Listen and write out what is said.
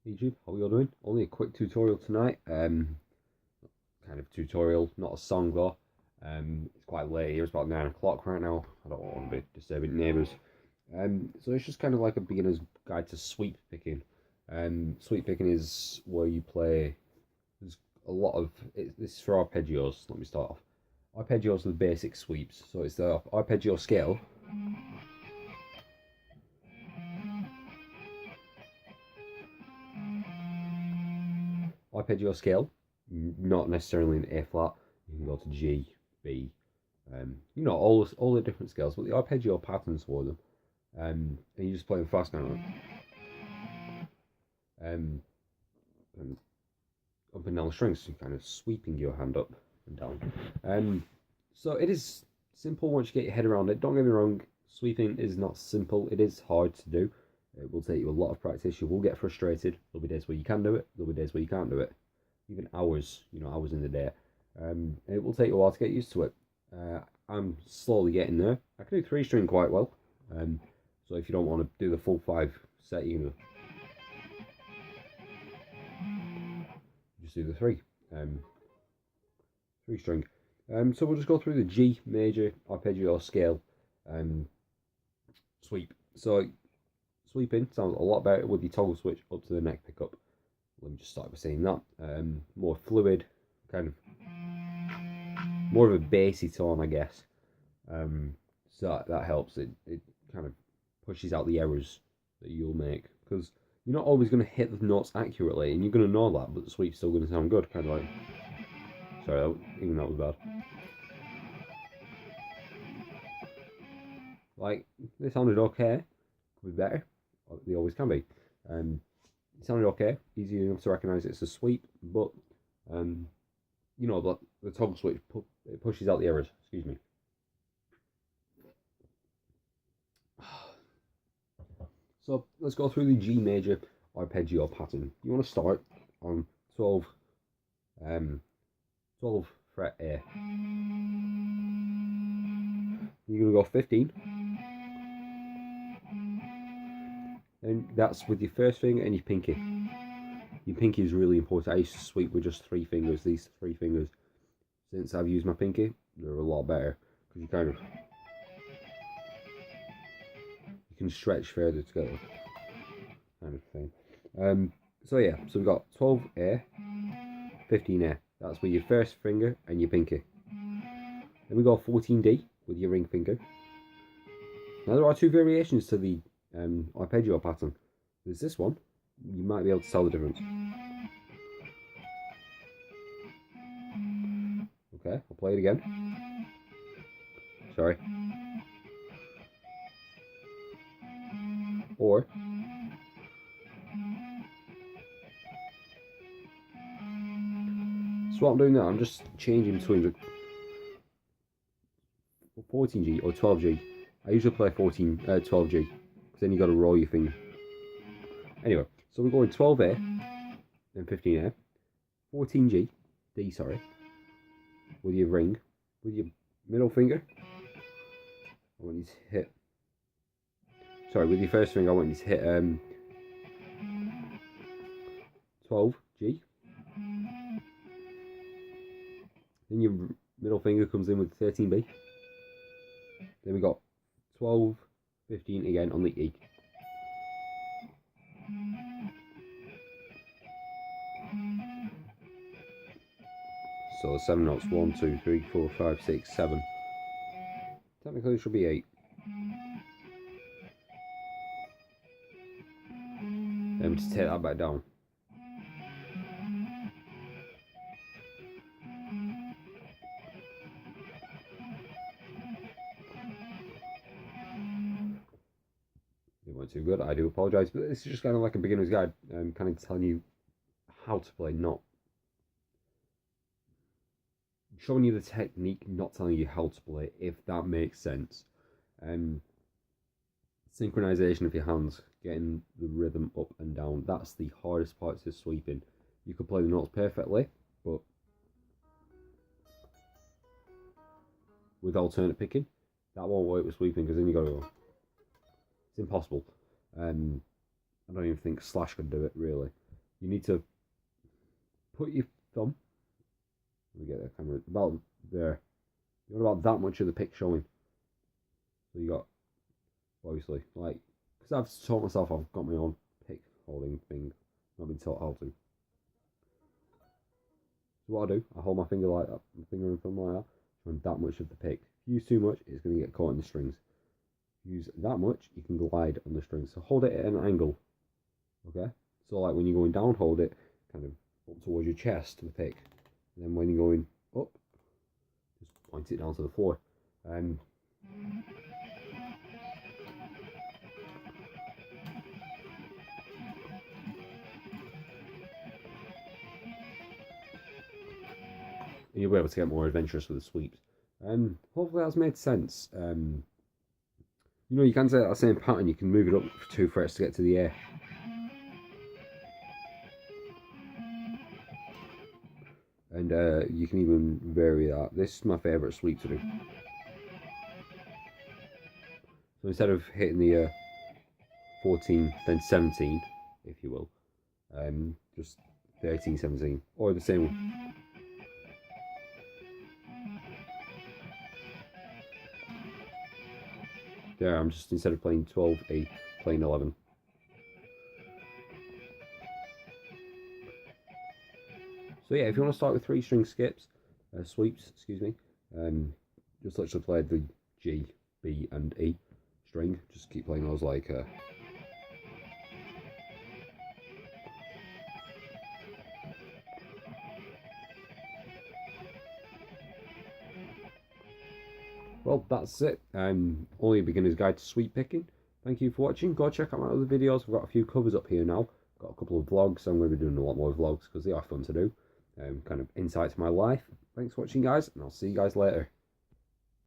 YouTube, how are you all doing? Only a quick tutorial tonight. Kind of tutorial, not a song though. It's quite late here, it's about 9 o'clock right now. I don't want to be disturbing neighbours. So it's just kind of like a beginner's guide to sweep picking. Sweep picking is where you play. There's a lot of this is for arpeggios. Let me start off. Arpeggios are the basic sweeps. So it's the arpeggio scale. Arpeggio scale, not necessarily in A flat. You can go to G, B, all the different scales, but the arpeggio patterns for them. And you just play them fast now, and up and down the strings, so kind of sweeping your hand up and down. So it is simple once you get your head around it. Don't get me wrong, sweeping is not simple. It is hard to do. It will take you a lot of practice. You will get frustrated. There'll be days where you can do it. There'll be days where you can't do it. Even hours, hours in the day. And it will take you a while to get used to it. I'm slowly getting there. I can do 3-string quite well. So if you don't want to do the full 5 set, you can just do the 3. 3-string. So we'll just go through the G major arpeggio scale sweep. So sweeping sounds a lot better with the toggle switch up to the neck pickup. Let me just start by saying that. More fluid, kind of more of a bassy tone, I guess. So that helps. It kind of pushes out the errors that you'll make, because you're not always going to hit the notes accurately, and you're going to know that, but the sweep's still going to sound good. Kind of like, sorry, even that was bad. Like, they sounded okay. Could be better. They always can be. It sounded okay, easy enough to recognise it's a sweep, but the toggle switch it pushes out the errors. Excuse me. So let's go through the G major arpeggio pattern. You want to start on 12 fret A. You're going to go 15. And that's with your first finger and your pinky. Your pinky is really important. I used to sweep with just 3 fingers, these 3 fingers. Since I've used my pinky, they're a lot better, because you can stretch further together, kind of thing. So yeah, so we've got 12A, 15A. That's with your first finger and your pinky. Then we go 14D with your ring finger. Now there are 2 variations to the arpeggio pattern. There's this one. You might be able to tell the difference. Okay, I'll play it again. Sorry. Or so what I'm doing now, I'm just changing between the 14G or 12G. I usually play 12G, because then you got to roll your finger. Anyway, so we're going 12A, then 15A, 14G, D, sorry, with your ring, with your middle finger. I want you to hit, sorry, with your first finger, I want you to hit 12G. Then your middle finger comes in with 13B. Then we got 12, 15 again on the E. So 7 notes, 1, 2, 3, 4, 5, 6, 7. Technically it should be 8. Then just take that back down. It wasn't too good, I do apologise, but this is just kind of like a beginner's guide. I'm kind of telling you how to play, not showing you the technique, not telling you how to play, if that makes sense. Synchronization of your hands, getting the rhythm up and down, that's the hardest part to sweeping. You could play the notes perfectly, but with alternate picking, that won't work with sweeping, because then you got to go. It's impossible. I don't even think Slash could do it, really. you need to put your thumb, let me get the camera, about there. You want about that much of the pick showing. So you got, obviously, like, because I've taught myself, I've got my own pick holding thing, not been taught how to. So what I do, I hold my finger like that, my finger and thumb like that, showing that much of the pick. If you use too much, it's going to get caught in the strings. If you use that much, you can glide on the strings. So hold it at an angle, okay? So like when you're going down, hold it kind of up towards your chest, the pick. And then when you're going up, just point it down to the floor. You'll be able to get more adventurous with the sweeps. Hopefully that's made sense. You know, you can say that same pattern, you can move it up 2 frets to get to the air. And you can even vary that. This is my favourite sweep to do. So instead of hitting the 14, then 17, if you will, just 13, 17, or the same one. There, I'm just, instead of playing 12-8, playing 11. So yeah, if you want to start with 3-string skips, sweeps, excuse me, just literally play the G, B, and E string. Just keep playing those like well, that's it. Only a beginner's guide to sweep picking. Thank you for watching. Go check out my other videos. I've got a few covers up here now. Got a couple of vlogs. I'm going to be doing a lot more vlogs because they are fun to do. Kind of insight to my life. Thanks for watching, guys, and I'll see you guys later.